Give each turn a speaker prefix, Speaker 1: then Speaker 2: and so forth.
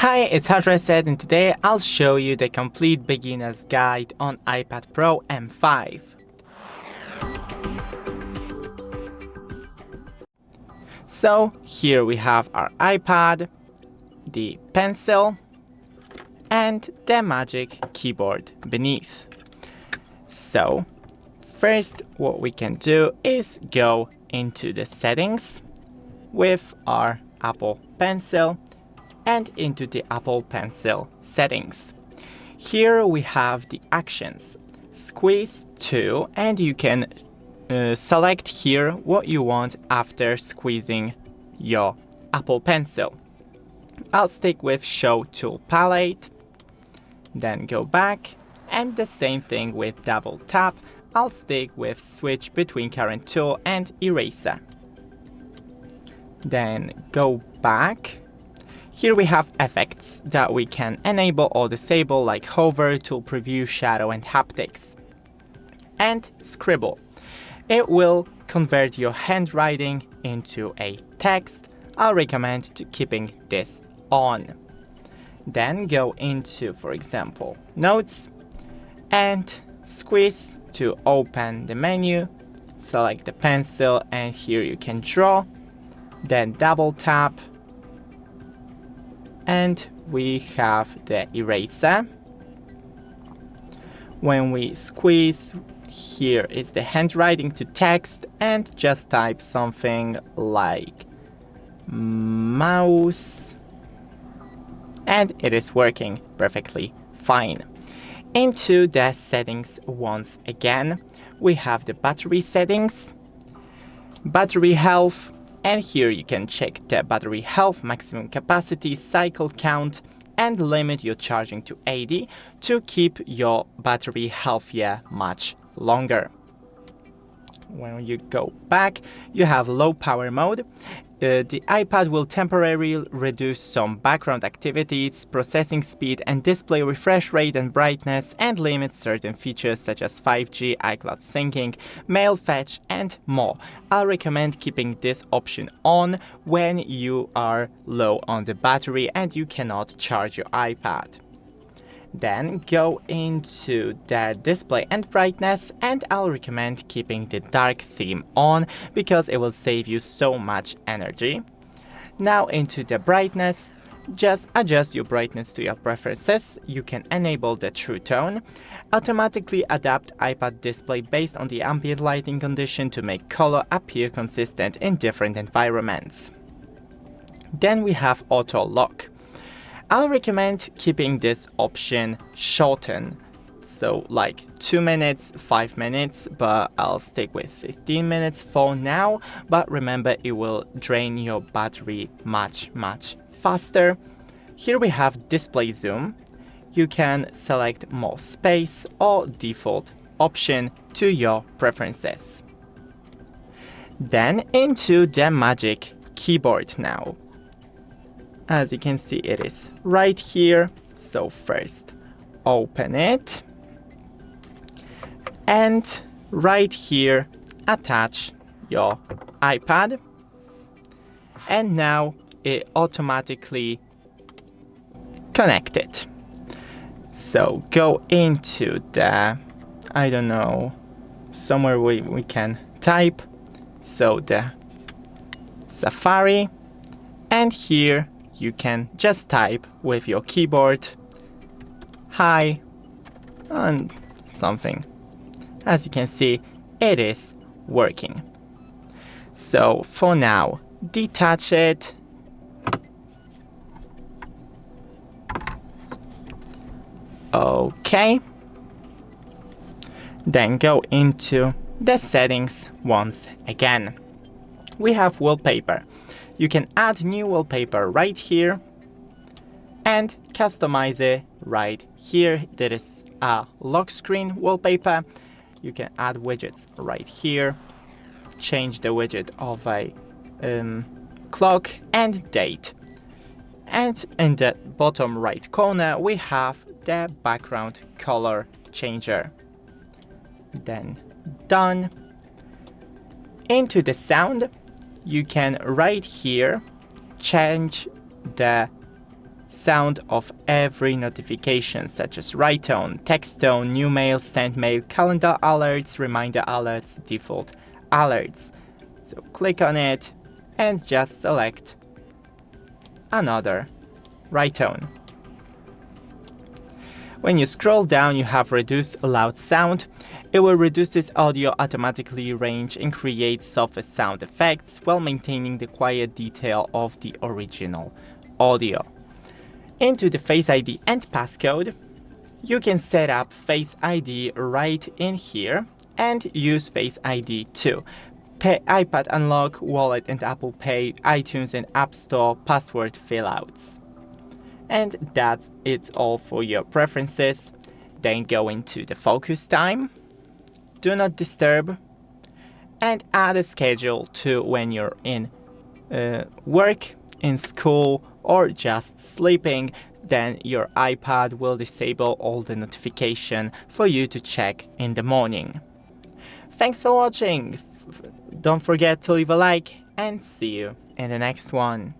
Speaker 1: Hi, it's HardReset, and today I'll show you the complete beginner's guide on iPad Pro M5. So here we have our iPad, the pencil, and the magic keyboard beneath. So first what we can do is go into the settings with our Apple Pencil and into the Apple Pencil settings. Here we have the actions. Squeeze to, and you can select here what you want after squeezing your Apple Pencil. I'll stick with Show Tool Palette, then go back, and the same thing with double tap. I'll stick with Switch between current tool and eraser. Then go back. Here we have effects that we can enable or disable, like hover, tool preview, shadow, and haptics. And scribble. It will convert your handwriting into a text. I'll recommend keeping this on. Then go into, for example, notes and squeeze to open the menu. Select the pencil and here you can draw. Then double tap. And we have the eraser. When we squeeze, here is the handwriting to text, and just type something like mouse, and it is working perfectly fine. Into the settings once again, we have the battery settings, battery health, and here you can check the battery health, maximum capacity, cycle count, and limit your charging to 80 to keep your battery healthier much longer. When you go back, you have low power mode. The iPad will temporarily reduce some background activities, processing speed, and display refresh rate and brightness, and limit certain features such as 5G, iCloud syncing, mail fetch, and more. I'll recommend keeping this option on when you are low on the battery and you cannot charge your iPad. Then go into the display and brightness, and I'll recommend keeping the dark theme on because it will save you so much energy. Now into the brightness, just adjust your brightness to your preferences. You can enable the true tone, automatically adapt iPad display based on the ambient lighting condition to make color appear consistent in different environments. Then we have auto lock. I'll recommend keeping this option shortened, so like 2 minutes, 5 minutes, but I'll stick with 15 minutes for now. But remember, it will drain your battery much faster. Here we have display zoom. You can select more space or default option to your preferences. Then into the magic keyboard now. As you can see, it is right here. So first open it, and right here attach your iPad, and now it automatically connected. So go into the, I don't know, somewhere we can type, so the Safari, and here you can just type with your keyboard hi and something. As you can see, it is working. So for now, detach it. Okay. Then go into the settings once again. We have wallpaper. You can add new wallpaper right here and customize it right here. There is a lock screen wallpaper. You can add widgets right here. Change the widget of a clock and date. And in the bottom right corner, we have the background color changer. Then done. Into the sound, you can right here change the sound of every notification, such as write tone, text tone, new mail, send mail, calendar alerts, reminder alerts, default alerts. So click on it and just select another write tone. When you scroll down, you have reduce loud sound. It will reduce this audio automatically range and create softer sound effects while maintaining the quiet detail of the original audio. Into the Face ID and passcode, you can set up Face ID right in here and use Face ID too. iPad unlock, wallet and Apple Pay, iTunes and App Store, password fill-outs. And that's it all for your preferences. Then go into the focus time, do not disturb, and add a schedule to when you're in work, in school, or just sleeping. Then your iPad will disable all the notification for you to check in the morning. Thanks for watching. Don't forget to leave a like and see you in the next one.